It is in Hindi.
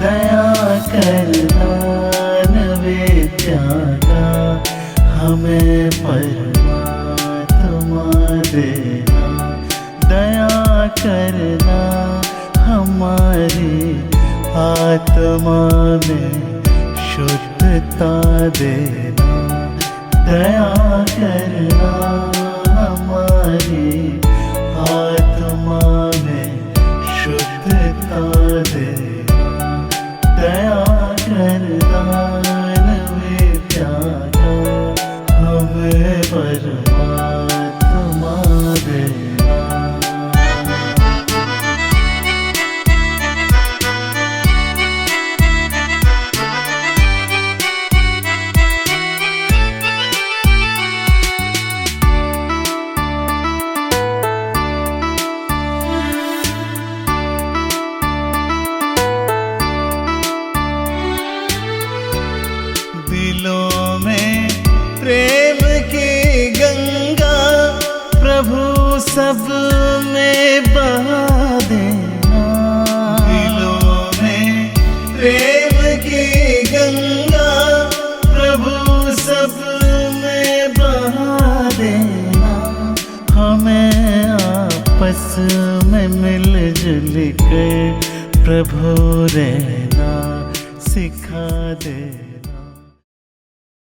दया करना नैवेद्य का हमें परमात्मा देना। दया करना हमारी आत्मा में शुद्धता देना। दया करना हमारी आत्मा में शुद्धता देना। दया करना नैवेद्य का हमें परमात्मा देना। दिलों में प्रेम की गंगा प्रभु सब में बहा देना। दिलों में प्रेम की गंगा प्रभु सब में बहा देना। हमें आपस में मिलजुल कर प्रभु रहना सिखा दे।